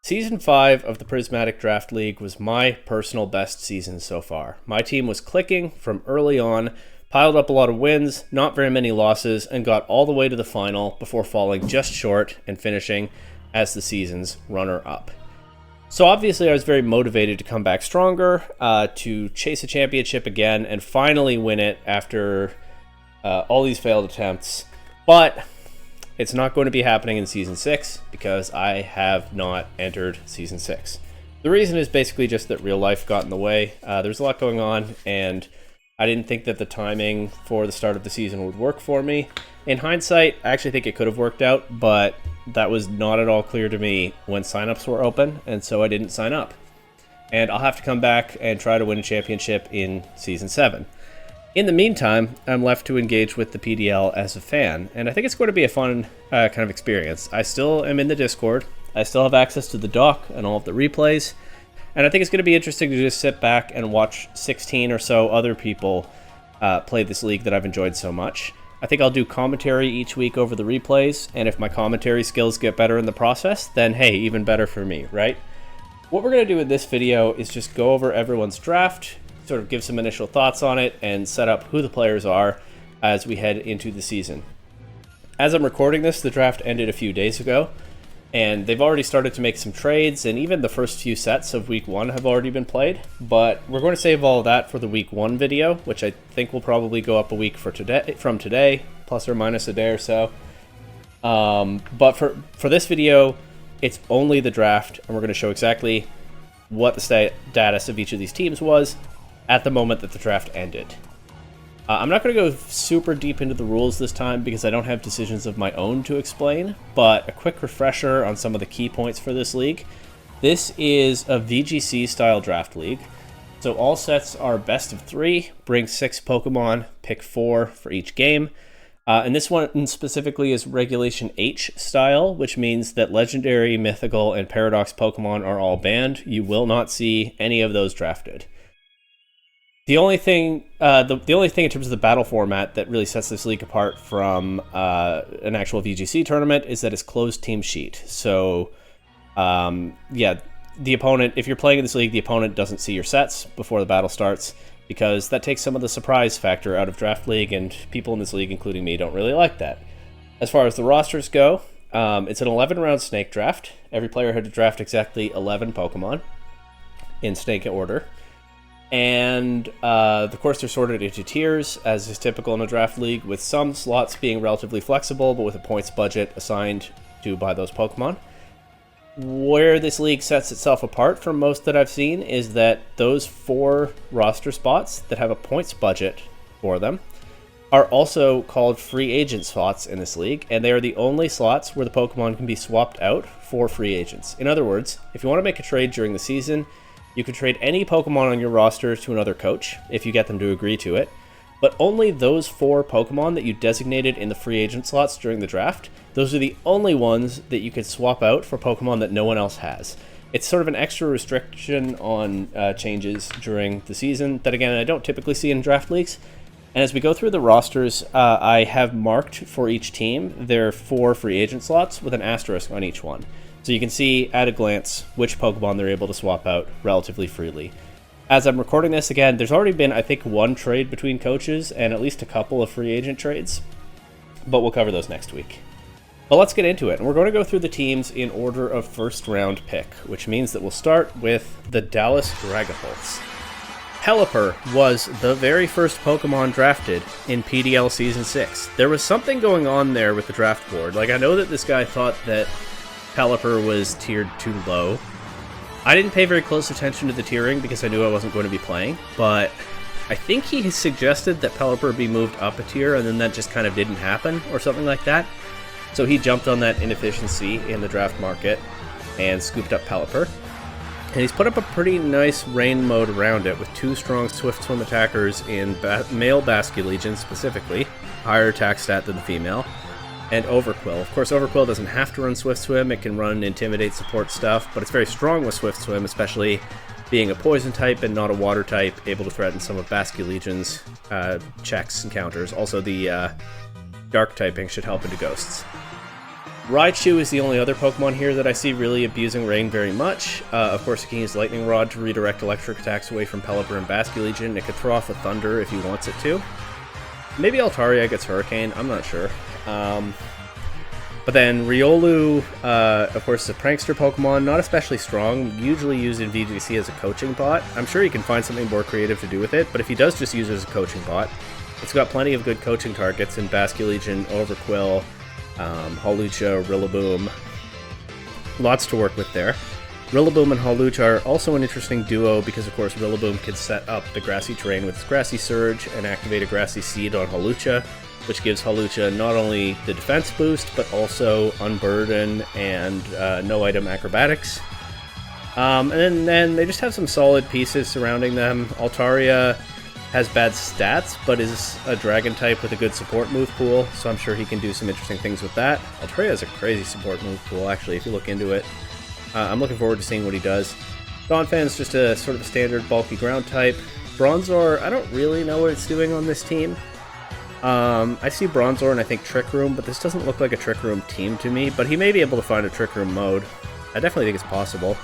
Season 5 of the Prismatic Draft League was my personal best season so far. My team was clicking from early on, piled up a lot of wins, not very many losses, and got all the way to the final before falling just short and finishing as the season's runner-up. So obviously I was very motivated to come back stronger, to chase a championship again, and finally win it after all these failed attempts. But it's not going to be happening in Season 6 because I have not entered Season 6. The reason is basically just that real life got in the way. There's a lot going on, and I didn't think that the timing for the start of the season would work for me. In hindsight, I actually think it could have worked out, but that was not at all clear to me when signups were open, and so I didn't sign up. And I'll have to come back and try to win a championship in Season 7. In the meantime, I'm left to engage with the PDL as a fan, and I think it's going to be a fun kind of experience. I still am in the Discord. I still have access to the doc and all of the replays, and I think it's going to be interesting to just sit back and watch 16 or so other people play this league that I've enjoyed so much. I think I'll do commentary each week over the replays, and if my commentary skills get better in the process, then hey, even better for me, right? What we're going to do in this video is just go over everyone's draft, sort of give some initial thoughts on it, and set up who the players are as we head into the season. As I'm recording this, the draft ended a few days ago, and they've already started to make some trades, and even the first few sets of week 1 have already been played, but we're going to save all of that for the week 1 video, which I think will probably go up a week from today, plus or minus a day or so. But for this video, it's only the draft, and we're going to show exactly what the status of each of these teams was at the moment that the draft ended. I'm not going to go super deep into the rules this time because I don't have decisions of my own to explain, but a quick refresher on some of the key points for this league. This is a VGC style draft league, so all sets are best of 3, bring 6 Pokemon, pick 4 for each game. And this one specifically is Regulation H style, which means that Legendary, Mythical, and Paradox Pokemon are all banned. You will not see any of those drafted. The only thing in terms of the battle format that really sets this league apart from an actual VGC tournament is that it's closed team sheet. So, yeah, the opponent, if you're playing in this league, the opponent doesn't see your sets before the battle starts because that takes some of the surprise factor out of Draft League, and people in this league, including me, don't really like that. As far as the rosters go, it's an 11-round snake draft. Every player had to draft exactly 11 Pokemon in snake order. And of course they're sorted into tiers, as is typical in a draft league, with some slots being relatively flexible, but with a points budget assigned to by those Pokemon. Where this league sets itself apart from most that I've seen is that those 4 roster spots that have a points budget for them are also called free agent slots in this league, and they are the only slots where the Pokemon can be swapped out for free agents. In other words, if you want to make a trade during the season, you can trade any Pokemon on your roster to another coach if you get them to agree to it, but only those 4 Pokemon that you designated in the free agent slots during the draft, those are the only ones that you can swap out for Pokemon that no one else has. It's sort of an extra restriction on changes during the season that, again, I don't typically see in draft leagues. And as we go through the rosters, I have marked for each team their 4 free agent slots with an asterisk on each one. So you can see at a glance which Pokemon they're able to swap out relatively freely. As I'm recording this, again, there's already been, I think, 1 trade between coaches and at least a couple of free agent trades, but we'll cover those next week. But let's get into it, and we're going to go through the teams in order of first round pick, which means that we'll start with the Dallas Dragapults. Pelipper was the very first Pokemon drafted in PDL Season 6. There was something going on there with the draft board. Like, I know that this guy thought that Pelipper was tiered too low. I didn't pay very close attention to the tiering because I knew I wasn't going to be playing, but I think he suggested that Pelipper be moved up a tier, and then that just kind of didn't happen, or something like that. So he jumped on that inefficiency in the draft market and scooped up Pelipper. And he's put up a pretty nice rain mode around it with 2 strong Swift Swim attackers in male Basculegion specifically, higher attack stat than the female, and Overquill. Of course, Overquill doesn't have to run Swift Swim, it can run Intimidate support stuff, but it's very strong with Swift Swim, especially being a poison type and not a water type, able to threaten some of Basculegion's checks and counters. Also, the dark typing should help into ghosts. Raichu is the only other Pokemon here that I see really abusing Rain very much. Of course, it can use Lightning Rod to redirect electric attacks away from Pelipper and Basculegion. It could throw off a Thunder if he wants it to. Maybe Altaria gets Hurricane, I'm not sure. But then Riolu, of course, is a prankster Pokemon, not especially strong, usually used in VGC as a coaching bot. I'm sure he can find something more creative to do with it, but if he does just use it as a coaching bot, it's got plenty of good coaching targets in Basculegion, Overquill, Hawlucha, Rillaboom. Lots to work with there. Rillaboom and Hawlucha are also an interesting duo because, of course, Rillaboom can set up the grassy terrain with its Grassy Surge and activate a Grassy Seed on Hawlucha, which gives Hawlucha not only the defense boost, but also Unburden and no item acrobatics. And then they just have some solid pieces surrounding them. Altaria has bad stats, but is a dragon type with a good support move pool, so I'm sure he can do some interesting things with that. Altaria has a crazy support move pool, actually, if you look into it. I'm looking forward to seeing what he does. Donphan's just a sort of a standard bulky ground type. Bronzor, I don't really know what it's doing on this team. I see Bronzor and I think Trick Room, but this doesn't look like a Trick Room team to me, but he may be able to find a Trick Room mode. I definitely think it's possible.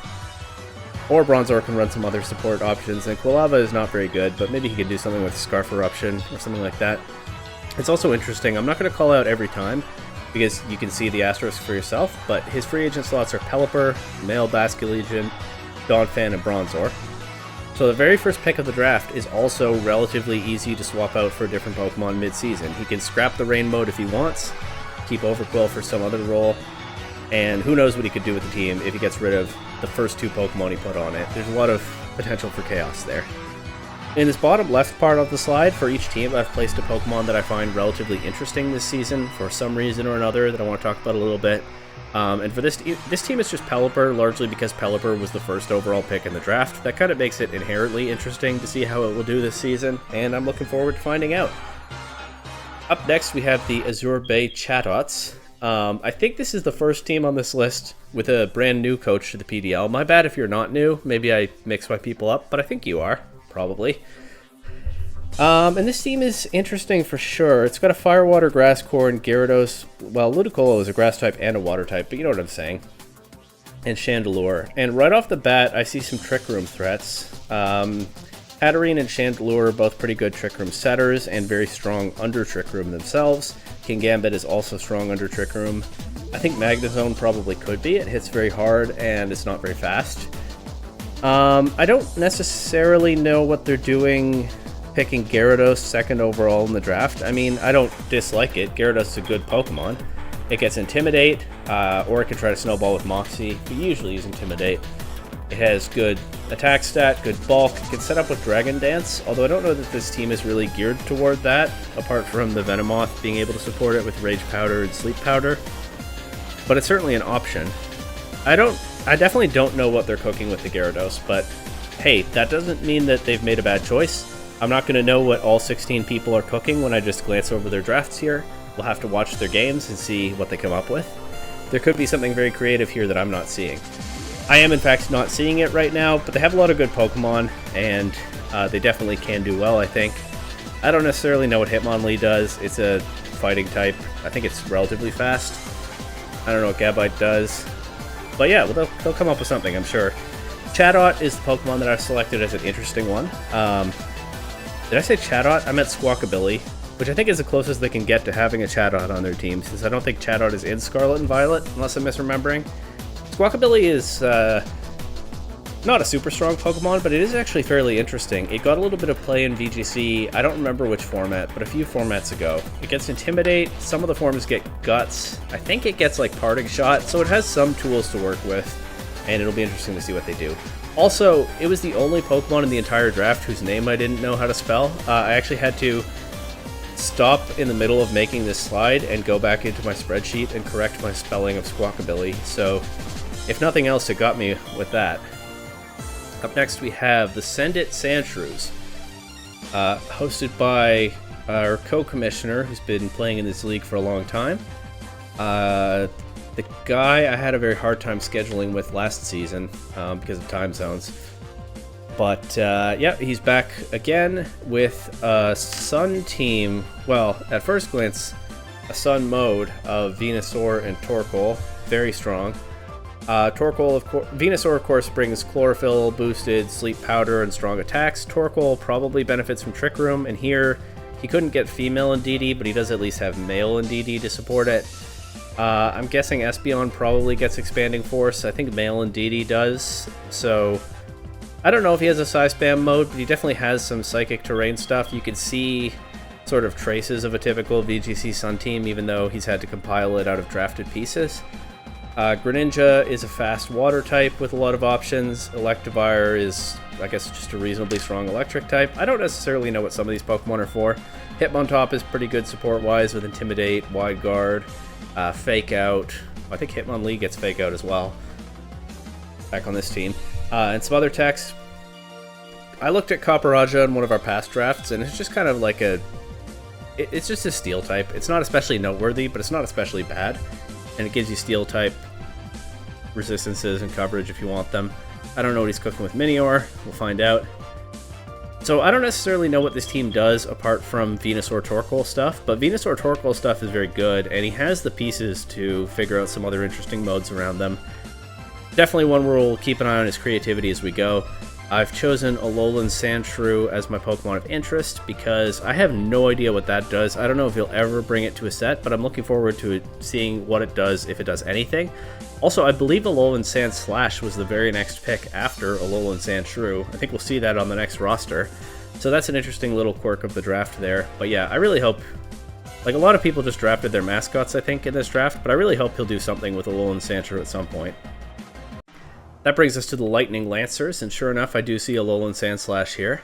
Or Bronzor can run some other support options, and Quilava is not very good, but maybe he could do something with Scarf Eruption or something like that. It's also interesting, I'm not going to call out every time, because you can see the asterisk for yourself, but his free agent slots are Pelipper, Male Basculegion, Donphan, and Bronzor. So the very first pick of the draft is also relatively easy to swap out for a different Pokemon mid-season. He can scrap the Rain mode if he wants, keep Overquill for some other role, and who knows what he could do with the team if he gets rid of the first two Pokemon he put on it. There's a lot of potential for chaos there. In this bottom left part of the slide, for each team, I've placed a Pokemon that I find relatively interesting this season for some reason or another that I want to talk about a little bit. And for this team is just Pelipper, largely because Pelipper was the first overall pick in the draft. That kind of makes it inherently interesting to see how it will do this season, and I'm looking forward to finding out. Up next, we have the Azure Bay Chatot. I think this is the first team on this list with a brand new coach to the PDL. My bad if you're not new. Maybe I mix my people up, but I think you are, probably. And this team is interesting for sure. It's got a Fire, Water, Grass Core, and Gyarados. Well, Ludicolo is a Grass type and a Water type, but you know what I'm saying. And Chandelure. And right off the bat, I see some Trick Room threats. Hatterene and Chandelure are both pretty good Trick Room setters and very strong under Trick Room themselves. Kingambit is also strong under Trick Room. I think Magnezone probably could be. It hits very hard and it's not very fast. I don't necessarily know what they're doing picking Gyarados second overall in the draft. I mean, I don't dislike it. Gyarados is a good Pokemon. It gets Intimidate, or it can try to Snowball with Moxie. We usually use Intimidate. It has good attack stat, good bulk. It can set up with Dragon Dance, although I don't know that this team is really geared toward that, apart from the Venomoth being able to support it with Rage Powder and Sleep Powder. But it's certainly an option. I definitely don't know what they're cooking with the Gyarados, but hey, that doesn't mean that they've made a bad choice. I'm not going to know what all 16 people are cooking when I just glance over their drafts here. We'll have to watch their games and see what they come up with. There could be something very creative here that I'm not seeing. I am, in fact, not seeing it right now, but they have a lot of good Pokemon, and they definitely can do well, I think. I don't necessarily know what Hitmonlee does. It's a fighting type. I think it's relatively fast. I don't know what Gabite does. But yeah, well, they'll come up with something, I'm sure. Chatot is the Pokemon that I've selected as an interesting one. Did I say Chatot? I meant Squawkabilly, which I think is the closest they can get to having a Chatot on their team, since I don't think Chatot is in Scarlet and Violet, unless I'm misremembering. Squawkabilly is not a super strong Pokemon, but it is actually fairly interesting. It got a little bit of play in VGC, I don't remember which format, but a few formats ago. It gets Intimidate, some of the forms get Guts, I think it gets like Parting Shot, so it has some tools to work with, and it'll be interesting to see what they do. Also, it was the only Pokemon in the entire draft whose name I didn't know how to spell. I actually had to stop in the middle of making this slide and go back into my spreadsheet and correct my spelling of Squawkabilly, so if nothing else, it got me with that. Up next, we have the Send It Sandshrews, hosted by our co-commissioner, who's been playing in this league for a long time. The guy I had a very hard time scheduling with last season because of time zones. But yeah, he's back again with a Sun team. Well, at first glance, a Sun mode of Venusaur and Torkoal. Very strong. Venusaur, of course, brings Chlorophyll, boosted, Sleep Powder, and strong attacks. Torkoal probably benefits from Trick Room, and here he couldn't get female in DD, but he does at least have male in DD to support it. I'm guessing Espeon probably gets Expanding Force. I think male in DD does, so I don't know if he has a Psy Spam mode, but he definitely has some Psychic Terrain stuff. You can see sort of traces of a typical VGC Sun team, even though he's had to compile it out of drafted pieces. Greninja is a fast water type with a lot of options. Electivire is, I guess, just a reasonably strong electric type. I don't necessarily know what some of these Pokemon are for. Hitmontop is pretty good support-wise with Intimidate, Wide Guard, Fake Out. I think Hitmonlee gets Fake Out as well. Back on this team. And some other techs. I looked at Copperajah in one of our past drafts, and it's just kind of like it's just a Steel type. It's not especially noteworthy, but it's not especially bad. And it gives you Steel type resistances and coverage if you want them. I don't know what he's cooking with Minior. We'll find out. So I don't necessarily know what this team does apart from Venusaur Torkoal stuff, but Venusaur Torkoal stuff is very good, and he has the pieces to figure out some other interesting modes around them. Definitely one where we'll keep an eye on his creativity as we go. I've chosen Alolan Sandshrew as my Pokemon of interest because I have no idea what that does. I don't know if he'll ever bring it to a set, but I'm looking forward to seeing what it does, if it does anything. Also, I believe Alolan Sandslash was the very next pick after Alolan Sandshrew. I think we'll see that on the next roster. So that's an interesting little quirk of the draft there. But yeah, I really hope... Like, a lot of people just drafted their mascots, I think, in this draft, but I really hope he'll do something with Alolan Sandshrew at some point. That brings us to the Lightning Lancers, and sure enough, I do see Alolan Sandslash here.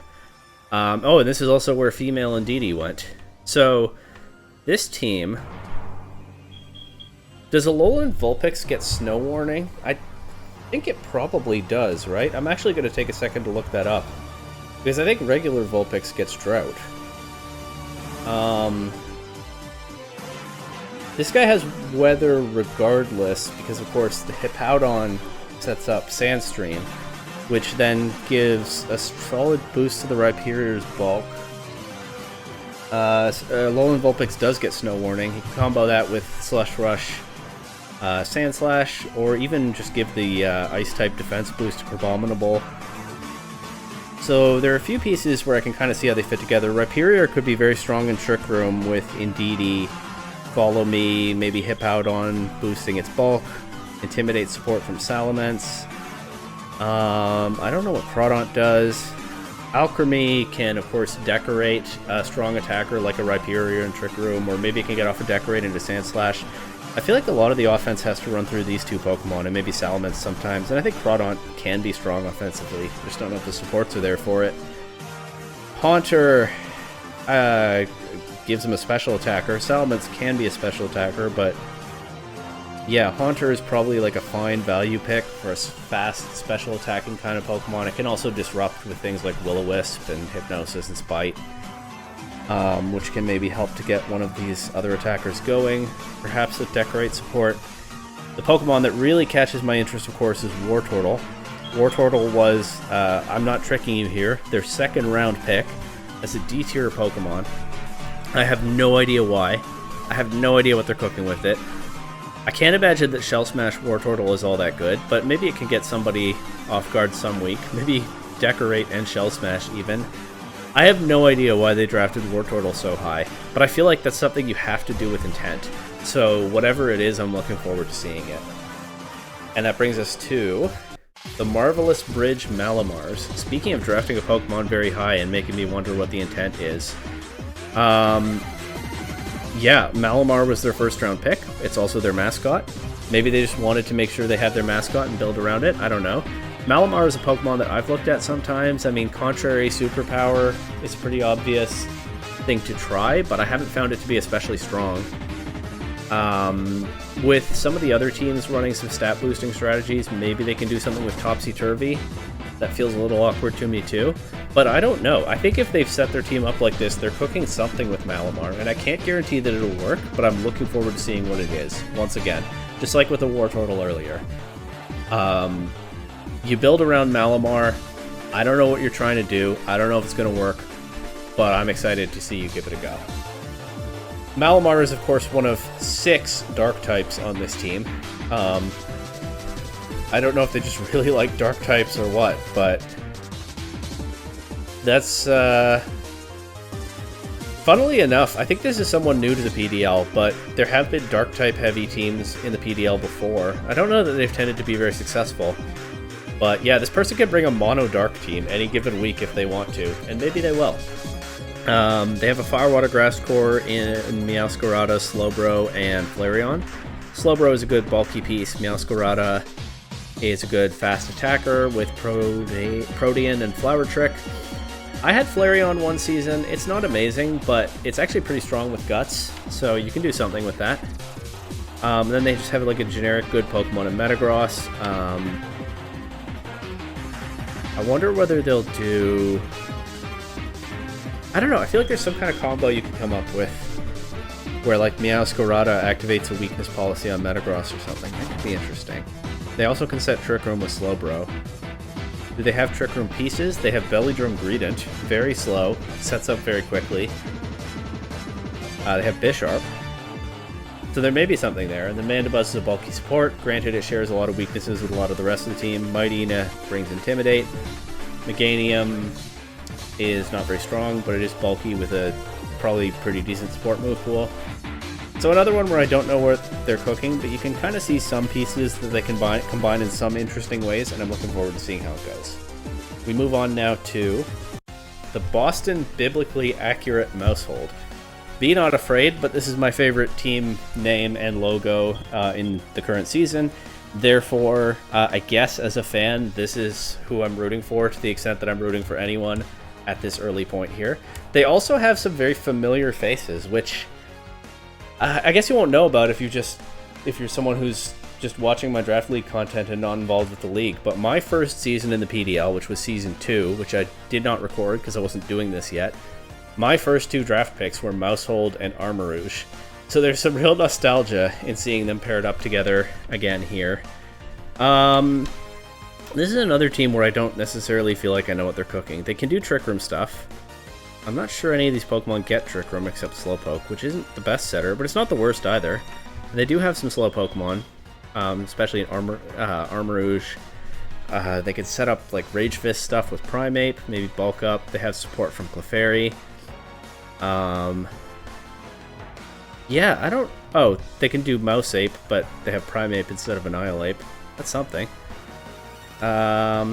Oh, and this is also where Female and DD went. So, this team... Does Alolan Vulpix get Snow Warning? I think it probably does, right? I'm actually going to take a second to look that up. Because I think regular Vulpix gets Drought. This guy has Weather regardless, because of course the Hippowdon sets up Sandstream, which then gives a solid boost to the Rhyperior's bulk. Alolan Vulpix does get Snow Warning. He can combo that with Slush Rush, Sandslash, or even just give the Ice-type defense boost to Crabominable. So there are a few pieces where I can kind of see how they fit together. Rhyperior could be very strong in Trick Room with Indeedee, Follow Me, maybe Hippowdon boosting its bulk, Intimidate support from Salamence. I don't know what Crawdaunt does. Alchemy can, of course, decorate a strong attacker like a Rhyperior in Trick Room, or maybe it can get off a Decorate into Sandslash. I feel like a lot of the offense has to run through these two Pokemon, and maybe Salamence sometimes, and I think Crawdaunt can be strong offensively. I just don't know if the supports are there for it. Haunter gives him a special attacker. Salamence can be a special attacker, but yeah, Haunter is probably like a fine value pick for a fast special attacking kind of Pokemon. It can also disrupt with things like Will-O-Wisp and Hypnosis and Spite, which can maybe help to get one of these other attackers going, perhaps with Decorate support. The Pokemon that really catches my interest, of course, is Wartortle. Wartortle was, I'm not tricking you here, their second round pick as a D-tier Pokemon. I have no idea why. I have no idea what they're cooking with it. I can't imagine that Shell Smash Wartortle is all that good, but maybe it can get somebody off guard some week. Maybe Decorate and Shell Smash even. I have no idea why they drafted Wartortle so high, but I feel like that's something you have to do with intent. So whatever it is, I'm looking forward to seeing it. And that brings us to the Marvelous Bridge Malamars. Speaking of drafting a Pokemon very high and making me wonder what the intent is. Yeah, Malamar was their first round pick. It's also their mascot. Maybe they just wanted to make sure they had their mascot and build around it. I don't know. Malamar is a Pokemon that I've looked at sometimes. I mean, Contrary Superpower is a pretty obvious thing to try, but I haven't found it to be especially strong. With some of the other teams running some stat boosting strategies, maybe they can do something with Topsy-Turvy. That feels a little awkward to me too. But I don't know. I think if they've set their team up like this, they're cooking something with Malamar, and I can't guarantee that it'll work, but I'm looking forward to seeing what it is, once again. Just like with the Wartortle earlier. You build around Malamar. I don't know what you're trying to do. I don't know if it's going to work, but I'm excited to see you give it a go. Malamar is, of course, one of 6 dark types on this team. I don't know if they just really like dark types or what, but that's, funnily enough, I think this is someone new to the PDL, but there have been dark type heavy teams in the PDL before. I don't know that they've tended to be very successful, but yeah, this person can bring a mono dark team any given week if they want to, and maybe they will. They have a Firewater Grass Core in Meowscarada, Slowbro, and Flareon. Slowbro is a good bulky piece. Meowscarada is a good fast attacker with Protean and Flower Trick. I had Flareon one season. It's not amazing, but it's actually pretty strong with Guts, so you can do something with that. Then they just have like a generic good Pokemon in Metagross. I wonder whether they'll do... I don't know, I feel like there's some kind of combo you can come up with where like Meowscarada activates a weakness policy on Metagross or something. That could be interesting. They also can set Trick Room with Slowbro. Do they have Trick Room pieces? They have Bellydrum Greedent, very slow, sets up very quickly. They have Bisharp. So there may be something there. And then Mandibuzz is a bulky support. Granted, it shares a lot of weaknesses with a lot of the rest of the team. Mightyena brings Intimidate. Meganium is not very strong, but it is bulky with a probably pretty decent support move pool. So another one where I don't know what they're cooking, but you can kind of see some pieces that they can combine in some interesting ways, and I'm looking forward to seeing how it goes. We move on now to the Boston Biblically Accurate Mousehold. Be not afraid, but this is my favorite team name and logo in the current season. Therefore, I guess as a fan, this is who I'm rooting for to the extent that I'm rooting for anyone at this early point here. They also have some very familiar faces, which I guess you won't know about if you're someone who's just watching my Draft League content and not involved with the league. But my first season in the PDL, which was Season 2, which I did not record because I wasn't doing this yet, my first 2 draft picks were Mousehold and Armarouge. So there's some real nostalgia in seeing them paired up together again here. This is another team where I don't necessarily feel like I know what they're cooking. They can do Trick Room stuff. I'm not sure any of these Pokemon get Trick Room except Slowpoke, which isn't the best setter, but it's not the worst either. They do have some slow Pokemon, especially in Armarouge. They could set up like Rage Fist stuff with Primeape, maybe bulk up. They have support from Clefairy. Yeah, I don't... Oh, they can do Mouseape, but they have Primeape instead of Annihilape. That's something. I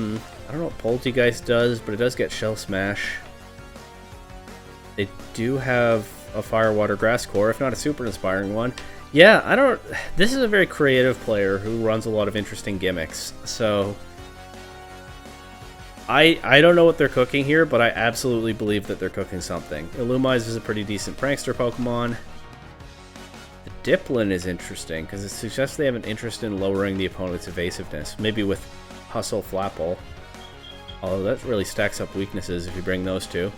don't know what Poltegeist does, but it does get Shell Smash. They do have a Firewater Grass Core, if not a super inspiring one. Yeah, I don't... This is a very creative player who runs a lot of interesting gimmicks, so... I don't know what they're cooking here, but I absolutely believe that they're cooking something. Illumise is a pretty decent prankster Pokemon. The Dipplin is interesting, because it suggests they have an interest in lowering the opponent's evasiveness, maybe with Hustle Flapple. Although that really stacks up weaknesses if you bring those two.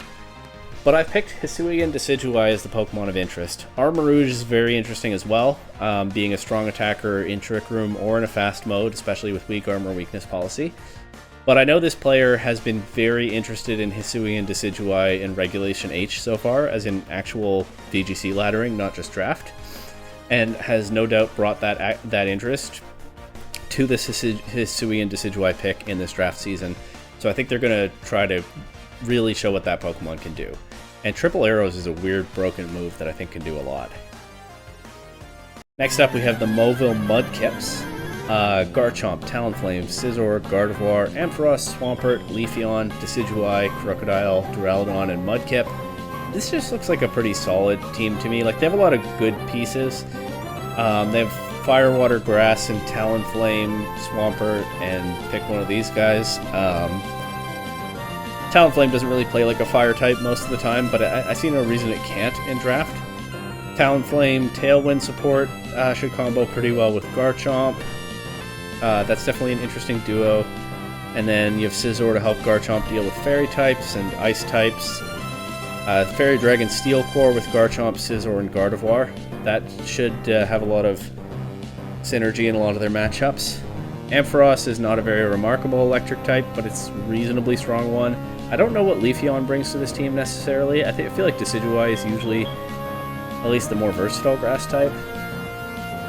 But I picked Hisuian Decidueye as the Pokemon of interest. Armarouge is very interesting as well, being a strong attacker in Trick Room or in a fast mode, especially with weak armor weakness policy. But I know this player has been very interested in Hisuian Decidueye in Regulation H so far, as in actual VGC laddering, not just draft, and has no doubt brought that interest to this Hisuian Decidueye pick in this draft season. So I think they're going to try to really show what that Pokemon can do. And Triple Arrows is a weird broken move that I think can do a lot. Next up we have the Mauville Mudkips. Garchomp, Talonflame, Scizor, Gardevoir, Ampharos, Swampert, Leafeon, Decidueye, Crocodile, Duraludon, and Mudkip. This just looks like a pretty solid team to me. Like, they have a lot of good pieces. They have Firewater Grass and Talonflame, Swampert, and pick one of these guys. Talonflame doesn't really play like a fire type most of the time, but I see no reason it can't in draft. Talonflame, Tailwind support should combo pretty well with Garchomp. That's definitely an interesting duo. And then you have Scizor to help Garchomp deal with Fairy types and Ice types. Fairy Dragon Steel Core with Garchomp, Scizor, and Gardevoir. That should have a lot of synergy in a lot of their matchups. Ampharos is not a very remarkable electric type, but it's a reasonably strong one. I don't know what Leafeon brings to this team necessarily. I feel like Decidueye is usually at least the more versatile grass type.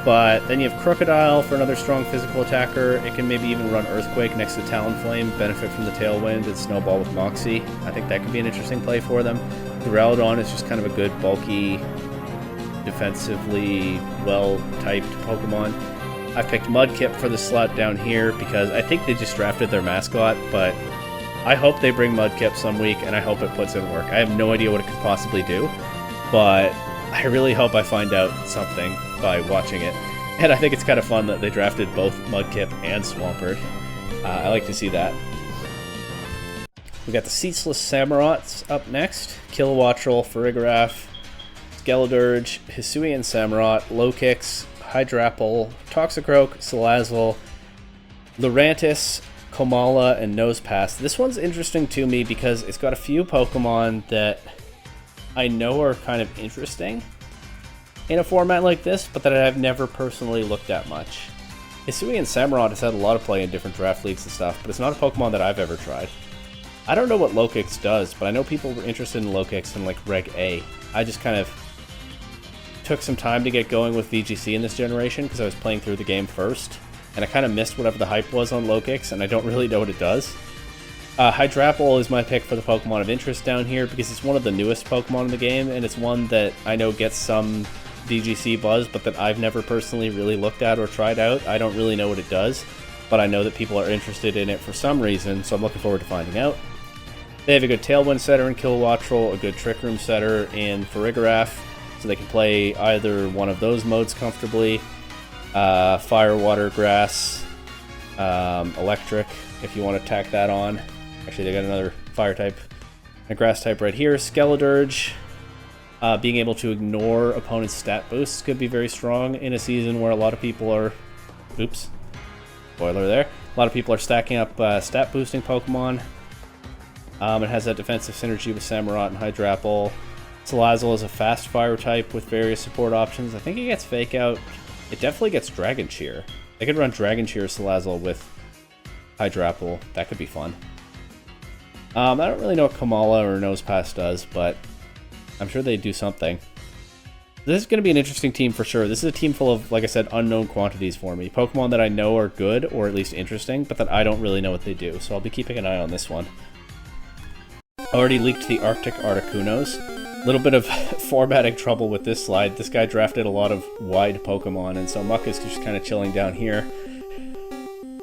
But then you have Crocodile for another strong physical attacker. It can maybe even run Earthquake next to Talonflame, benefit from the Tailwind, and Snowball with Moxie. I think that could be an interesting play for them. Duraludon is just kind of a good, bulky, defensively well-typed Pokemon. I picked Mudkip for the slot down here because I think they just drafted their mascot, but I hope they bring Mudkip some week, and I hope it puts in work. I have no idea what it could possibly do, but I really hope I find out something by watching it. And I think it's kind of fun that they drafted both Mudkip and Swampert. I like to see that. We got the Ceaseless Samurats up next. Kilowattrel, Farigiraf, Skeledirge, Hisuian Samurott, Lokix, Hydrapple, Toxicroak, Salazzle, Lurantis, Komala, and Nosepass. This one's interesting to me because it's got a few Pokemon that I know are kind of interesting in a format like this, but that I've never personally looked at much. Hisuian Samurott has had a lot of play in different draft leagues and stuff, but it's not a Pokemon that I've ever tried. I don't know what Lokix does, but I know people were interested in Lokix in like Reg A. I just kind of took some time to get going with VGC in this generation because I was playing through the game first, and I kind of missed whatever the hype was on Lokix, and I don't really know what it does. Hydrapple is my pick for the Pokemon of interest down here because it's one of the newest Pokemon in the game, and it's one that I know gets some VGC buzz, but that I've never personally really looked at or tried out. I don't really know what it does, but I know that people are interested in it for some reason, so I'm looking forward to finding out. They have a good Tailwind setter in Kilowattrel, a good Trick Room setter in Farigiraf, so they can play either one of those modes comfortably. Fire, Water, Grass, Electric, if you want to tack that on. Actually, they got another Fire type and Grass type right here. Skeledirge, being able to ignore opponents' stat boosts could be very strong in a season where a lot of people are... Oops. Spoiler there. A lot of people are stacking up stat boosting Pokemon. It has that defensive synergy with Samurott and Hydrapple. Salazzle is a fast fire type with various support options. I think it gets Fake Out. It definitely gets Dragon Cheer. They could run Dragon Cheer Salazzle with Hydrapple. That could be fun. I don't really know what Komala or Nosepass does, but I'm sure they do something. This is going to be an interesting team for sure. This is a team full of, like I said, unknown quantities for me. Pokemon that I know are good, or at least interesting, but that I don't really know what they do, so I'll be keeping an eye on this one. Already leaked the Arctic Articunos. A little bit of formatting trouble with this slide. This guy drafted a lot of wide Pokemon, and so Muck is just kind of chilling down here.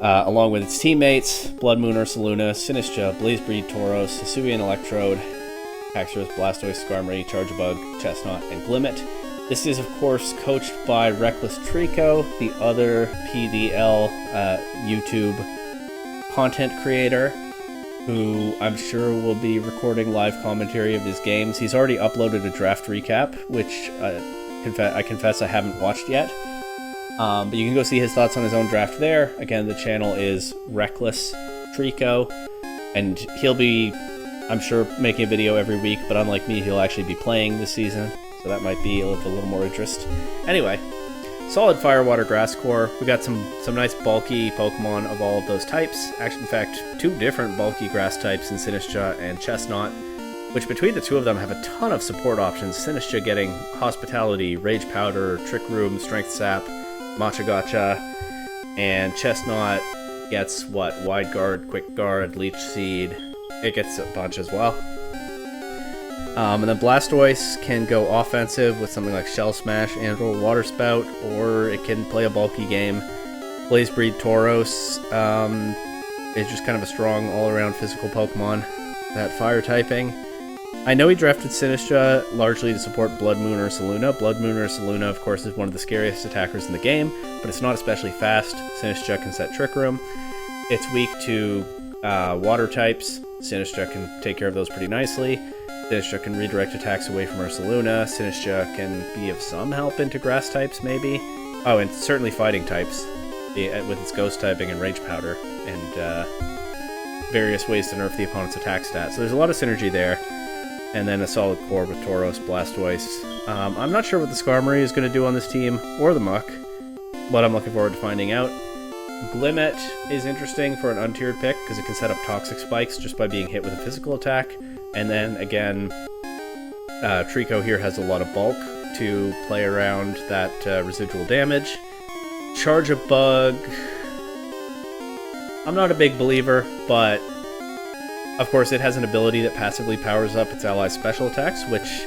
Along with its teammates, Blood Moon Ursaluna, Sinistcha, Blazebreed Tauros, Hisuian Electrode, Haxorus, Blastoise, Skarmory, Charjabug, Chestnut, and Glimmet. This is, of course, coached by Reckless Trico, the other PDL YouTube content creator, who I'm sure will be recording live commentary of his games. He's already uploaded a draft recap, which I confess I haven't watched yet. But you can go see his thoughts on his own draft there. Again, the channel is Reckless Trico, and he'll be, I'm sure, making a video every week, but unlike me, he'll actually be playing this season, so that might be of a little more interest. Anyway, solid Fire, Water, Grass core. We got some nice bulky Pokemon of all of those types. Actually, in fact, two different bulky grass types in Sinistcha and Chestnut, which between the two of them have a ton of support options. Sinistcha getting Hospitality, Rage Powder, Trick Room, Strength Sap, Matcha Gotcha, and Chestnut gets what? Wide Guard, Quick Guard, Leech Seed. It gets a bunch as well. And then Blastoise can go offensive with something like Shell Smash and or Water Spout, or it can play a bulky game. Blazebreed Tauros is just kind of a strong all-around physical Pokemon. That fire typing. I know he drafted Sinistcha largely to support Blood Moon Ursaluna. Blood Moon Ursaluna, of course, is one of the scariest attackers in the game, but it's not especially fast. Sinistcha can set Trick Room. It's weak to water types. Sinistcha can take care of those pretty nicely. Sinistcha can redirect attacks away from Ursaluna. Sinistcha can be of some help into grass types, maybe. Oh, and certainly fighting types, with its ghost typing and Rage Powder, and various ways to nerf the opponent's attack stat. So there's a lot of synergy there. And then a solid core with Tauros, Blastoise. I'm not sure what the Skarmory is going to do on this team, or the Muck, but I'm looking forward to finding out. Glimmet is interesting for an untiered pick, because it can set up Toxic Spikes just by being hit with a physical attack. And then, again, Trico here has a lot of bulk, to play around that residual damage. Charge a Bug, I'm not a big believer, but of course it has an ability that passively powers up its allies' special attacks, which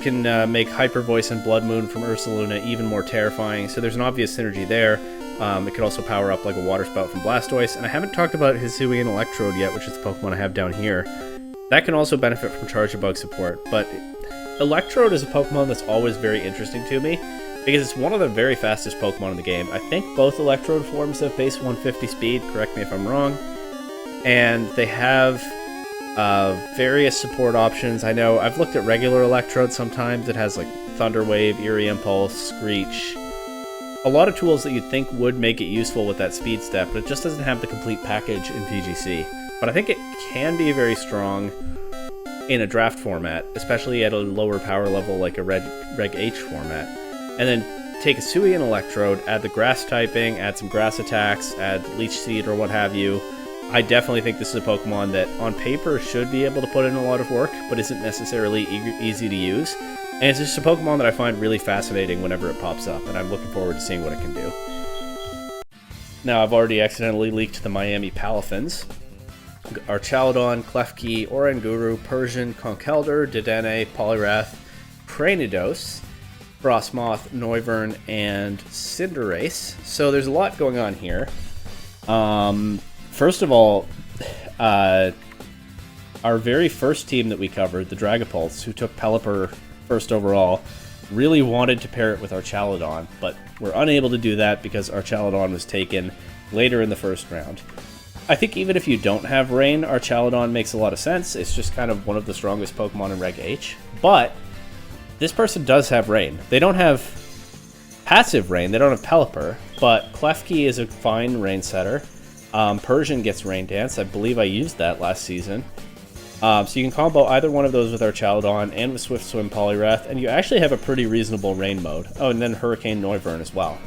can make Hyper Voice and Blood Moon from Ursaluna even more terrifying, so there's an obvious synergy there. It could also power up like a Water Spout from Blastoise, and I haven't talked about Hisuian Electrode yet, which is the Pokemon I have down here. That can also benefit from Charge a Bug support, but Electrode is a Pokemon that's always very interesting to me, because it's one of the very fastest Pokemon in the game. I think both Electrode forms have base 150 speed, correct me if I'm wrong, and they have various support options. I know I've looked at regular Electrode sometimes. It has like Thunder Wave, Eerie Impulse, Screech. A lot of tools that you'd think would make it useful with that speed step, but it just doesn't have the complete package in VGC. But I think it can be very strong in a draft format, especially at a lower power level like a Reg H format. And then take a Hisuian Electrode, add the grass typing, add some grass attacks, add Leech Seed or what have you. I definitely think this is a Pokemon that on paper should be able to put in a lot of work, but isn't necessarily easy to use. And it's just a Pokemon that I find really fascinating whenever it pops up, and I'm looking forward to seeing what it can do. Now, I've already accidentally leaked the Miami Palafins. Archaludon, Klefki, Oranguru, Persian, Conkeldurr, Dedenne, Poliwrath, Cranidos, Frostmoth, Noivern, and Cinderace. So there's a lot going on here. First of all, our very first team that we covered, the Dragapults, who took Pelipper first overall, really wanted to pair it with Archaludon, but we're unable to do that because Archaludon was taken later in the first round. I think even if you don't have Rain, Archaludon makes a lot of sense. It's just kind of one of the strongest Pokemon in Reg H. But this person does have Rain. They don't have passive Rain, they don't have Pelipper, but Klefki is a fine Rain setter. Persian gets Rain Dance. I believe I used that last season. So you can combo either one of those with Archaludon and with Swift Swim Poliwrath, and you actually have a pretty reasonable Rain mode. Oh, and then Hurricane Noivern as well.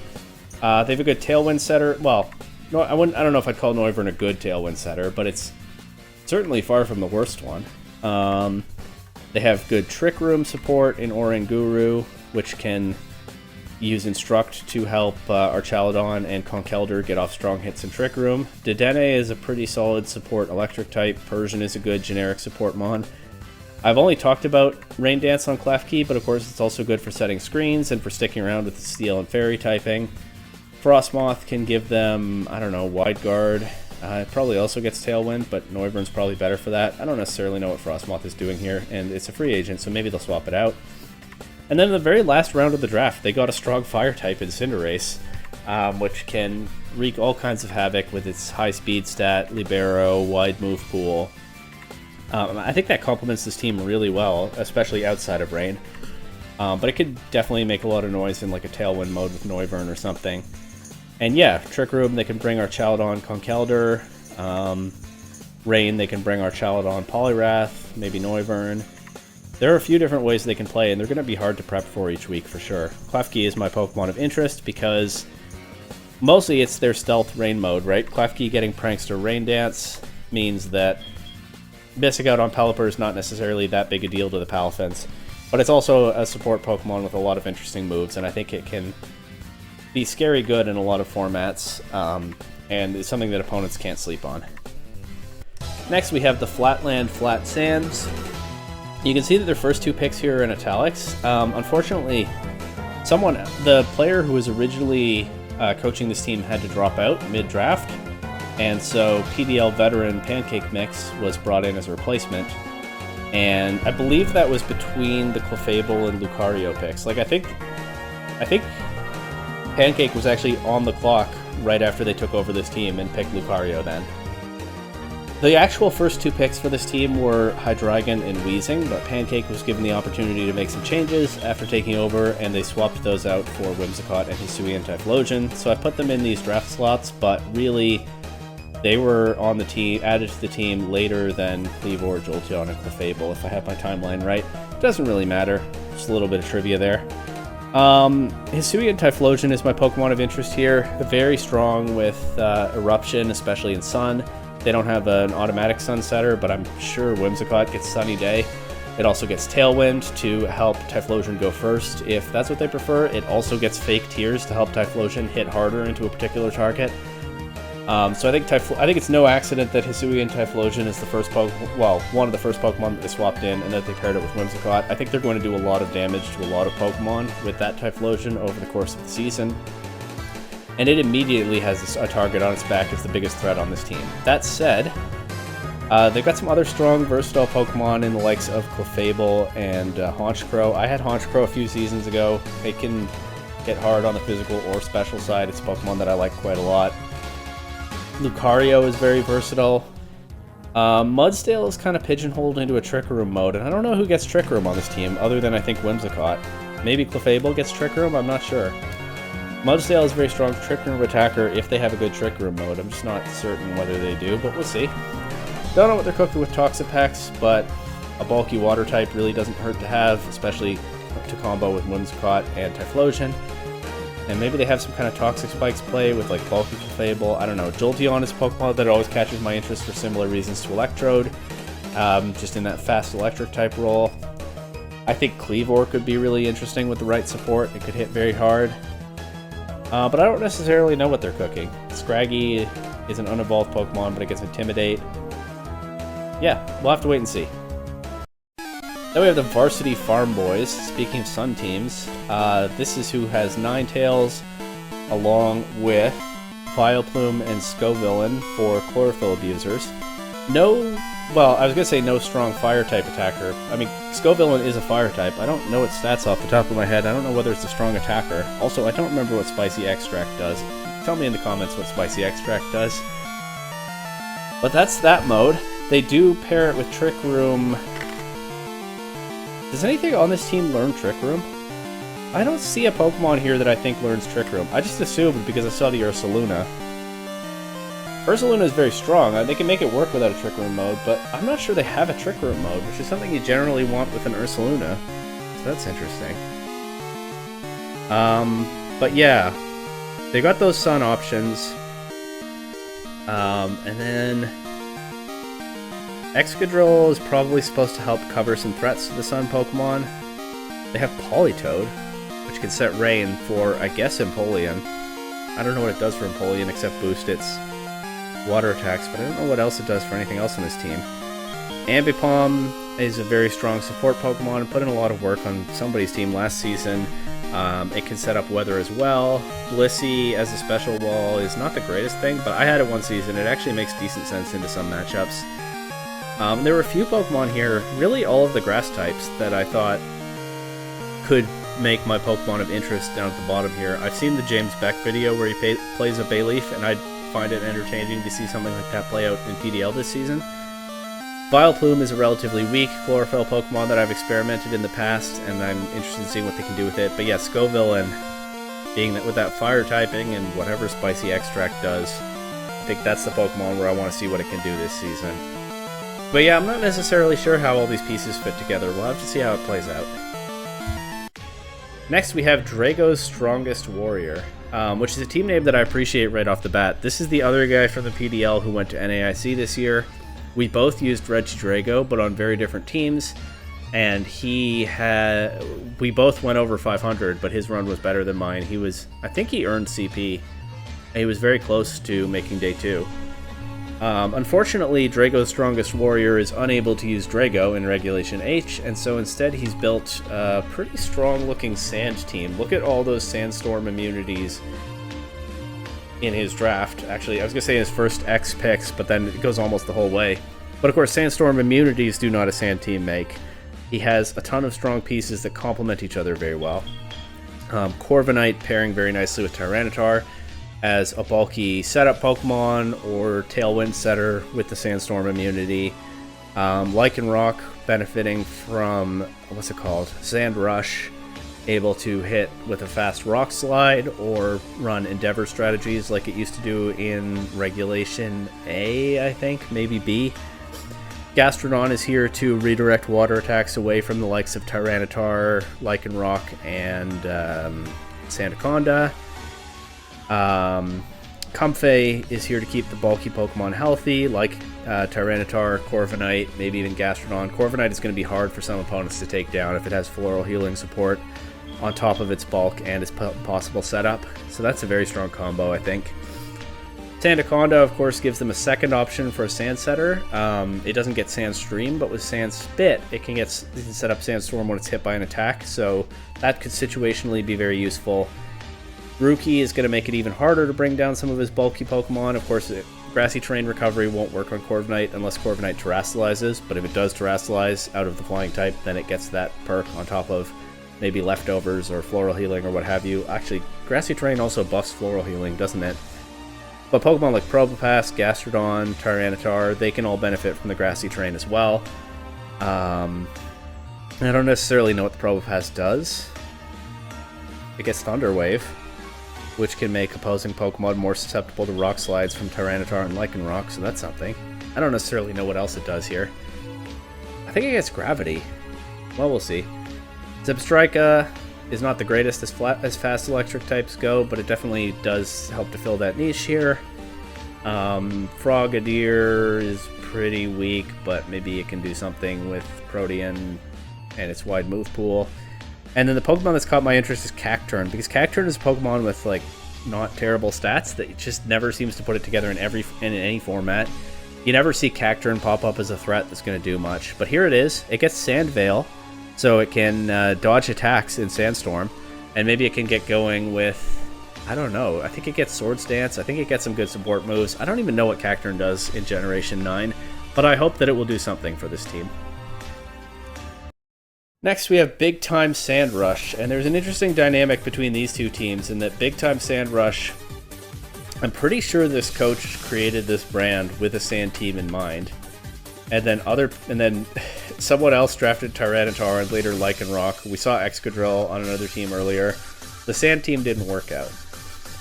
They have a good Tailwind setter. Well, no, I don't know if I'd call Noivern a good Tailwind setter, but it's certainly far from the worst one. They have good Trick Room support in Oranguru, which can use Instruct to help Archaludon and Conkeldurr get off strong hits in Trick Room. Dedenne is a pretty solid support electric type. Persian is a good generic support mon. I've only talked about Rain Dance on Klefki, but of course it's also good for setting screens and for sticking around with the Steel and Fairy typing. Frostmoth can give them, I don't know, Wide Guard. It probably also gets Tailwind, but Noivern's probably better for that. I don't necessarily know what Frostmoth is doing here, and it's a free agent, so maybe they'll swap it out. And then in the very last round of the draft, they got a strong fire type in Cinderace, which can wreak all kinds of havoc with its high speed stat, Libero, wide move pool. I think that complements this team really well, especially outside of Rain. But it could definitely make a lot of noise in like a Tailwind mode with Noivern or something. And yeah, Trick Room, they can bring Archaludon, Conkeldurr. Rain, they can bring Archaludon, Poliwrath, maybe Noivern. There are a few different ways they can play, and they're going to be hard to prep for each week for sure. Klefki is my Pokemon of interest because mostly it's their stealth Rain mode, right? Klefki getting Prankster Rain Dance means that missing out on Pelipper is not necessarily that big a deal to the Palafins, but it's also a support Pokemon with a lot of interesting moves, and I think it can be scary good in a lot of formats, and it's something that opponents can't sleep on. Next, we have the Flatland Flat Sands. You can see that their first two picks here are in italics. Unfortunately, the player who was originally coaching this team had to drop out mid-draft, and so PDL veteran Pancake Mix was brought in as a replacement. And I believe that was between the Clefable and Lucario picks. Like I think Pancake was actually on the clock right after they took over this team and picked Lucario then. The actual first two picks for this team were Hydreigon and Weezing, but Pancake was given the opportunity to make some changes after taking over, and they swapped those out for Whimsicott and Hisuian Typhlosion. So I put them in these draft slots, but really they were on the team, added to the team later than Cleavor, Jolteon, and Clefable, if I have my timeline right. It doesn't really matter, just a little bit of trivia there. Hisuian Typhlosion is my Pokemon of interest here. Very strong with Eruption, especially in Sun. They don't have an automatic Sun setter, but I'm sure Whimsicott gets Sunny Day. It also gets Tailwind to help Typhlosion go first. If that's what they prefer, it also gets Fake Tears to help Typhlosion hit harder into a particular target. So I think it's no accident that Hisuian Typhlosion is the first one of the first Pokemon that they swapped in, and that they paired it with Whimsicott. I think they're going to do a lot of damage to a lot of Pokemon with that Typhlosion over the course of the season. And it immediately has a target on its back as the biggest threat on this team. That said, they've got some other strong, versatile Pokemon in the likes of Clefable and Honchkrow. I had Honchkrow a few seasons ago. It can hit hard on the physical or special side. It's a Pokemon that I like quite a lot. Lucario is very versatile. Mudsdale is kind of pigeonholed into a Trick Room mode, and I don't know who gets Trick Room on this team, other than I think Whimsicott. Maybe Clefable gets Trick Room, I'm not sure. Mudsdale is a very strong Trick Room attacker if they have a good Trick Room mode. I'm just not certain whether they do, but we'll see. Don't know what they're cooking with Toxapex, but a bulky water type really doesn't hurt to have, especially to combo with Whimsicott and Typhlosion. And maybe they have some kind of Toxic Spikes play with like bulky Clefable. I don't know. Jolteon is a Pokemon that always catches my interest for similar reasons to Electrode. Just in that fast electric type role. I think Cleavor could be really interesting with the right support. It could hit very hard. But I don't necessarily know what they're cooking. Scraggy is an unevolved Pokemon, but it gets Intimidate. Yeah, we'll have to wait and see. Then we have the Varsity Farm Boys. Speaking of Sun teams, this is who has Ninetales, along with Vileplume and Scovillain for Chlorophyll abusers. I was going to say no strong Fire-type attacker. I mean, Scovillain is a Fire-type. I don't know its stats off the top of my head. I don't know whether it's a strong attacker. Also, I don't remember what Spicy Extract does. Tell me in the comments what Spicy Extract does. But that's that mode. They do pair it with Trick Room. Does anything on this team learn Trick Room? I don't see a Pokemon here that I think learns Trick Room. I just assumed because I saw the Ursaluna. Ursaluna is very strong. They can make it work without a Trick Room mode, but I'm not sure they have a Trick Room mode, which is something you generally want with an Ursaluna. So that's interesting. But yeah, they got those Sun options. And then Excadrill is probably supposed to help cover some threats to the Sun Pokemon. They have Politoed, which can set Rain for, I guess, Empoleon. I don't know what it does for Empoleon except boost its water attacks, but I don't know what else it does for anything else on this team. Ambipom is a very strong support Pokemon and put in a lot of work on somebody's team last season. It can set up weather as well. Blissey as a special wall is not the greatest thing, but I had it one season. It actually makes decent sense into some matchups. There were a few Pokemon here, really all of the grass types, that I thought could make my Pokemon of interest down at the bottom here. I've seen the James Beck video where he plays a Bayleaf, and I'd find it entertaining to see something like that play out in PDL this season. Vileplume is a relatively weak Chlorophyll Pokemon that I've experimented in the past, and I'm interested in seeing what they can do with it. But yeah, Scovillain, being that with that fire typing and whatever Spicy Extract does, I think that's the Pokemon where I want to see what it can do this season. But yeah, I'm not necessarily sure how all these pieces fit together. We'll have to see how it plays out. Next, we have Drago's Strongest Warrior, which is a team name that I appreciate right off the bat. This is the other guy from the PDL who went to NAIC this year. We both used Regidrago, but on very different teams, and we both went over 500, but his run was better than mine. I think he earned CP, and he was very close to making day 2. Unfortunately, Drago's Strongest Warrior is unable to use Drago in Regulation H, and so instead he's built a pretty strong-looking Sand team. Look at all those Sandstorm immunities in his draft. Actually, I was going to say his first X picks, but then it goes almost the whole way. But of course, Sandstorm immunities do not a Sand team make. He has a ton of strong pieces that complement each other very well. Corviknight pairing very nicely with Tyranitar as a bulky setup Pokemon or Tailwind setter with the Sandstorm immunity. Lycanroc benefiting from, Sand Rush, able to hit with a fast Rock Slide or run Endeavor strategies like it used to do in Regulation A, I think, maybe B. Gastrodon is here to redirect water attacks away from the likes of Tyranitar, Lycanroc, and Sandaconda. Comfey is here to keep the bulky Pokemon healthy, like Tyranitar, Corviknight, maybe even Gastrodon. Corviknight is going to be hard for some opponents to take down if it has Floral Healing support on top of its bulk and its possible setup. So that's a very strong combo, I think. Sandaconda, of course, gives them a second option for a Sand Setter. It doesn't get Sandstream, but with Sand Spit, it can set up Sandstorm when it's hit by an attack, so that could situationally be very useful. Rookie is going to make it even harder to bring down some of his bulky Pokemon. Of course, Grassy Terrain Recovery won't work on Corviknight unless Corviknight Terastallizes, but if it does Terastallize out of the flying type, then it gets that perk on top of maybe Leftovers or Floral Healing or what have you. Actually, Grassy Terrain also buffs Floral Healing, doesn't it? But Pokemon like Probopass, Gastrodon, Tyranitar, they can all benefit from the Grassy Terrain as well. I don't necessarily know what the Probopass does. It gets Thunder Wave, which can make opposing Pokemon more susceptible to Rock Slides from Tyranitar and Lycanroc, so that's something. I don't necessarily know what else it does here. I think it gets Gravity. Well, we'll see. Zebstrika is not the greatest as fast electric types go, but it definitely does help to fill that niche here. Frogadier is pretty weak, but maybe it can do something with Protean and its wide move pool. And then the Pokemon that's caught my interest is Cacturne, because Cacturne is a Pokemon with like not terrible stats that just never seems to put it together in any format. You never see Cacturne pop up as a threat that's going to do much, but here it is. It gets Sand Veil, so it can dodge attacks in Sandstorm, and maybe it can get going with, I don't know, I think it gets Swords Dance, I think it gets some good support moves. I don't even know what Cacturne does in Generation 9, but I hope that it will do something for this team. Next we have Big Time Sand Rush, and there's an interesting dynamic between these two teams in that Big Time Sand Rush, I'm pretty sure this coach created this brand with a sand team in mind. And then someone else drafted Tyranitar and later Lycanroc. We saw Excadrill on another team earlier. The sand team didn't work out.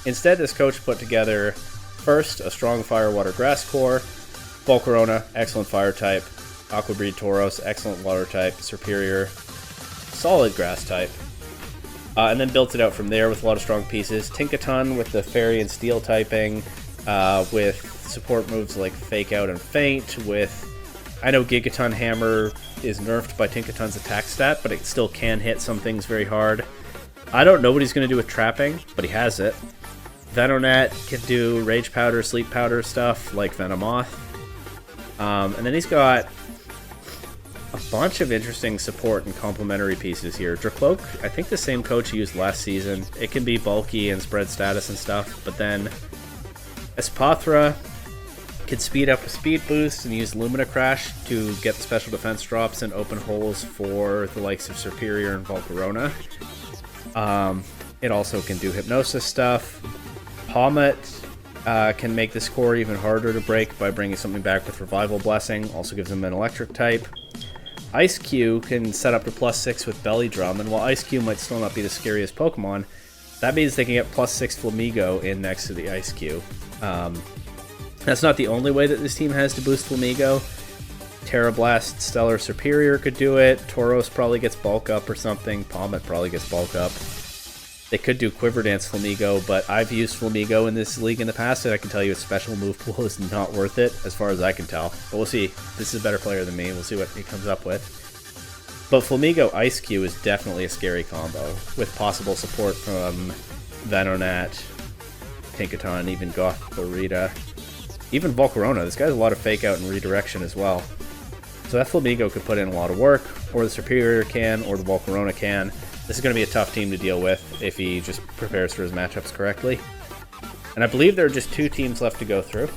Instead, this coach put together first a strong Fire Water Grass core, Volcarona, excellent fire type, Aqua Breed Tauros, excellent water type, Serperior, solid grass type, and then built it out from there with a lot of strong pieces. Tinkaton with the Fairy and Steel typing, with support moves like Fake Out and Faint, with, I know Gigaton Hammer is nerfed by Tinkaton's attack stat, but it still can hit some things very hard. I don't know what he's going to do with Trapping, but he has it. Venonat can do Rage Powder, Sleep Powder stuff like Venomoth. And then he's got a bunch of interesting support and complementary pieces here. Dracloak, I think the same coach he used last season. It can be bulky and spread status and stuff, but then Espathra can speed up a speed boost and use Lumina Crash to get the special defense drops and open holes for the likes of Serperior and Volcarona. It also can do Hypnosis stuff. Pommet can make this core even harder to break by bringing something back with Revival Blessing. Also gives them an electric type. Ice Cube can set up to +6 with Belly Drum, and while Ice Cube might still not be the scariest Pokemon, that means they can get +6 Flamigo in next to the Ice Cube. That's not the only way that this team has to boost Flamigo. Terrablast Stellar Superior could do it. Tauros probably gets bulk up or something. Pommet probably gets bulk up. They could do Quiver Dance Flamigo, but I've used Flamigo in this league in the past, and I can tell you its special move pool is not worth it, as far as I can tell. But we'll see. This is a better player than me. We'll see what he comes up with. But Flamigo Ice Cube is definitely a scary combo, with possible support from Venonat, Tinkaton, even Gothorita, even Volcarona. This guy has a lot of Fake Out and Redirection as well. So that Flamigo could put in a lot of work, or the Superior can, or the Volcarona can. This is going to be a tough team to deal with if he just prepares for his matchups correctly. And I believe there are just 2 teams left to go through.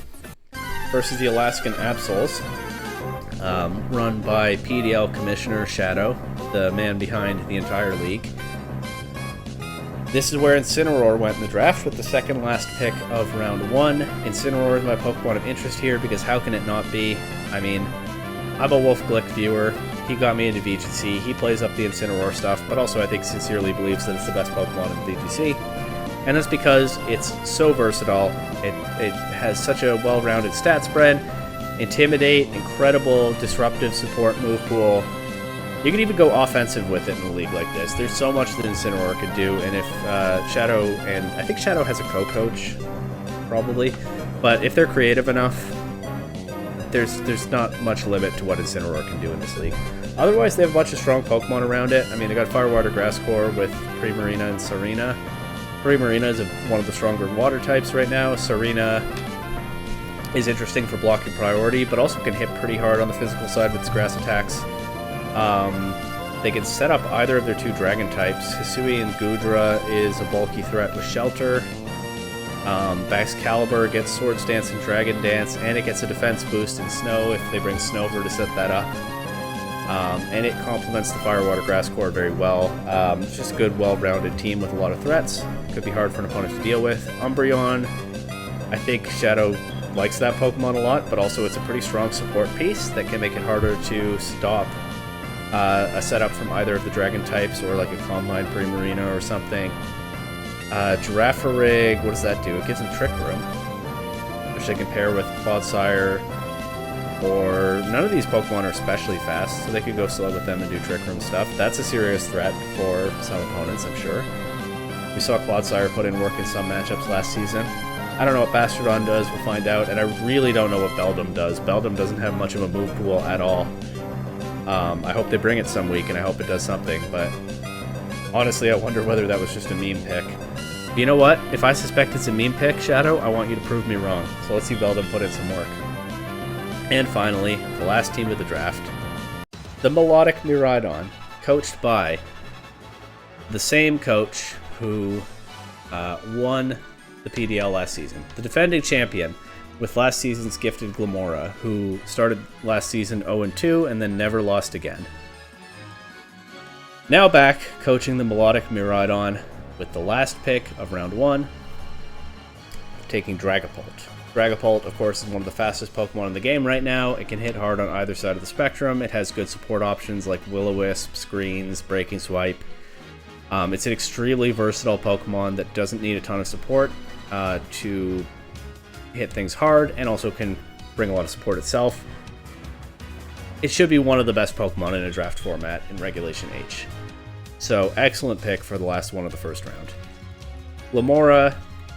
First is the Alaskan Absols, run by PDL Commissioner Shadow, the man behind the entire league. This is where Incineroar went in the draft with the second last pick of round 1. Incineroar is my Pokemon of interest here because how can it not be? I mean, I'm a Wolf Glick viewer. He got me into VGC. He plays up the Incineroar stuff, but also I think sincerely believes that it's the best Pokemon in VGC. And that's because it's so versatile. It has such a well-rounded stat spread, Intimidate, incredible disruptive support move pool. You can even go offensive with it in a league like this. There's so much that Incineroar could do, and if Shadow, and I think Shadow has a co-coach probably. But if they're creative enough, there's not much limit to what Incineroar can do in this league. Otherwise, they have a bunch of strong Pokemon around it. I mean, they got Firewater Grass Core with Primarina and Serena. Primarina is one of the stronger water types right now. Serena is interesting for blocking priority, but also can hit pretty hard on the physical side with its grass attacks. They can set up either of their 2 dragon types. Hisui and Goodra is a bulky threat with Shelter. Baxcalibur gets Swords Dance and Dragon Dance, and it gets a defense boost in Snow if they bring Snover to set that up. And it complements the Firewater Grass Core very well. It's just a good, well-rounded team with a lot of threats. Could be hard for an opponent to deal with. Umbreon, I think Shadow likes that Pokemon a lot, but also it's a pretty strong support piece that can make it harder to stop a setup from either of the Dragon types or like a Combine Primarina or something. Girafarig, what does that do? It gives them Trick Room, which they can pair with Clodsire, or none of these Pokemon are especially fast, so they could go slow with them and do Trick Room stuff. That's a serious threat for some opponents, I'm sure. We saw Clodsire put in work in some matchups last season. I don't know what Bastrodon does, we'll find out, and I really don't know what Beldum does. Beldum doesn't have much of a move pool at all. I hope they bring it some week, and I hope it does something, but honestly, I wonder whether that was just a meme pick. You know what? If I suspect it's a meme pick, Shadow, I want you to prove me wrong. So let's see Beldum put in some work. And finally, the last team of the draft, the Melodic Miraidon, coached by the same coach who won the PDL last season. The defending champion with last season's gifted Glamora, who started last season 0-2 and then never lost again. Now back, coaching the Melodic Miraidon with the last pick of round 1, taking Dragapult. Dragapult, of course, is one of the fastest Pokemon in the game right now. It can hit hard on either side of the spectrum. It has good support options like Will-O-Wisp, Screens, Breaking Swipe. It's an extremely versatile Pokemon that doesn't need a ton of support to hit things hard, and also can bring a lot of support itself. It should be one of the best Pokemon in a draft format in Regulation H. So, excellent pick for the last one of the first round. Glamora,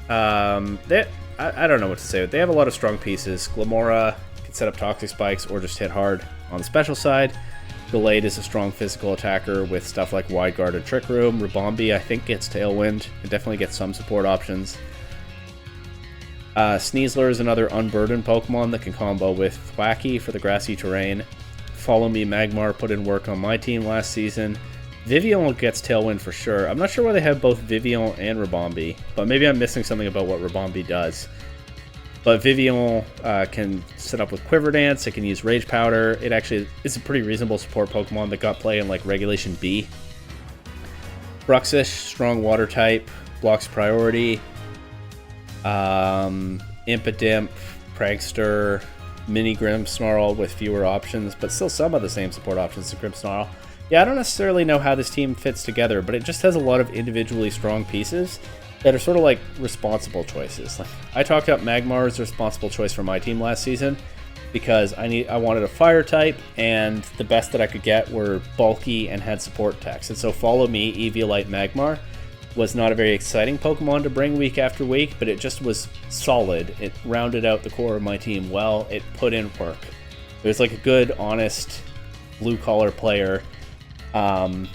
I don't know what to say. They have a lot of strong pieces. Glamora can set up Toxic Spikes or just hit hard on the special side. Gallade is a strong physical attacker with stuff like Wide Guard and Trick Room. Ribombee, I think, gets Tailwind. It definitely gets some support options. Sneasler is another unburdened Pokemon that can combo with Thwackey for the grassy terrain. Follow Me Magmar put in work on my team last season. Vivillon gets Tailwind for sure. I'm not sure why they have both Vivillon and Ribombee, but maybe I'm missing something about what Ribombee does. But Vivillon can set up with Quiver Dance, it can use Rage Powder. It actually is a pretty reasonable support Pokemon that got play in like Regulation B. Bruxish, strong water type, blocks priority. Impidimp, Prankster, Mini Grimmsnarl with fewer options, but still some of the same support options as Grimmsnarl. Yeah, I don't necessarily know how this team fits together, but it just has a lot of individually strong pieces that are sort of like responsible choices. Like, I talked up Magmar as a responsible choice for my team last season because I wanted a fire type, and the best that I could get were bulky and had support techs. And so Follow Me, Eviolite Magmar was not a very exciting Pokemon to bring week after week, but it just was solid. It rounded out the core of my team well. It put in work. It was like a good, honest, blue-collar player of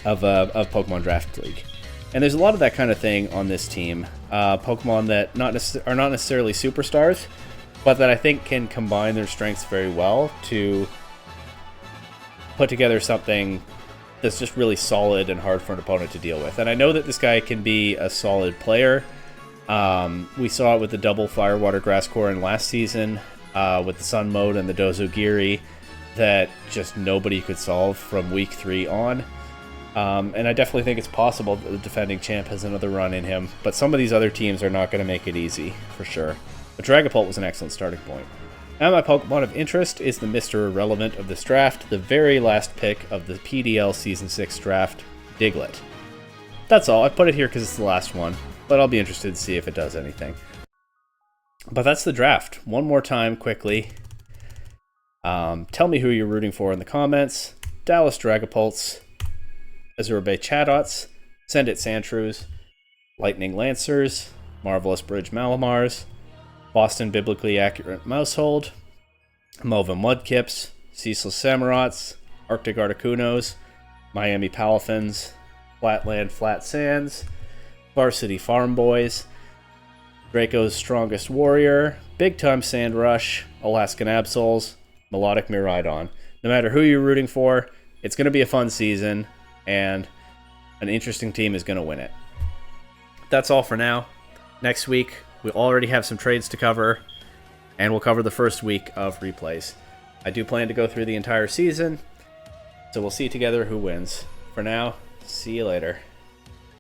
Pokemon Draft League. And there's a lot of that kind of thing on this team. Pokemon that are not necessarily superstars, but that I think can combine their strengths very well to put together something that's just really solid and hard for an opponent to deal with. And I know that this guy can be a solid player. We saw it with the double Firewater Grass Core in last season, with the Sun Mode and the Dozogiri, that just nobody could solve from week 3 on. And I definitely think it's possible that the defending champ has another run in him, but some of these other teams are not going to make it easy, for sure. But Dragapult was an excellent starting point. Now my Pokemon of interest is the Mr. Irrelevant of this draft, the very last pick of the PDL Season 6 draft, Diglett. That's all. I put it here because it's the last one, but I'll be interested to see if it does anything. But that's the draft. One more time, quickly. Tell me who you're rooting for in the comments. Dallas Dragapults, Azure Bay Chadots, Send It Sandshrews, Lightning Lancers, Marvelous Bridge Malamars, Boston Biblically Accurate Mousehold, Mova Mudkips, Ceaseless Samurats, Arctic Articunos, Miami Palafins, Flatland Flat Sands, Varsity Farm Boys, Draco's Strongest Warrior, Big Time Sand Rush, Alaskan Absols, Melodic Miraidon. No matter who you're rooting for, it's going to be a fun season, and an interesting team is going to win it. That's all for now. Next week, we already have some trades to cover, and we'll cover the first week of replays. I do plan to go through the entire season, so we'll see together who wins. For now, see you later.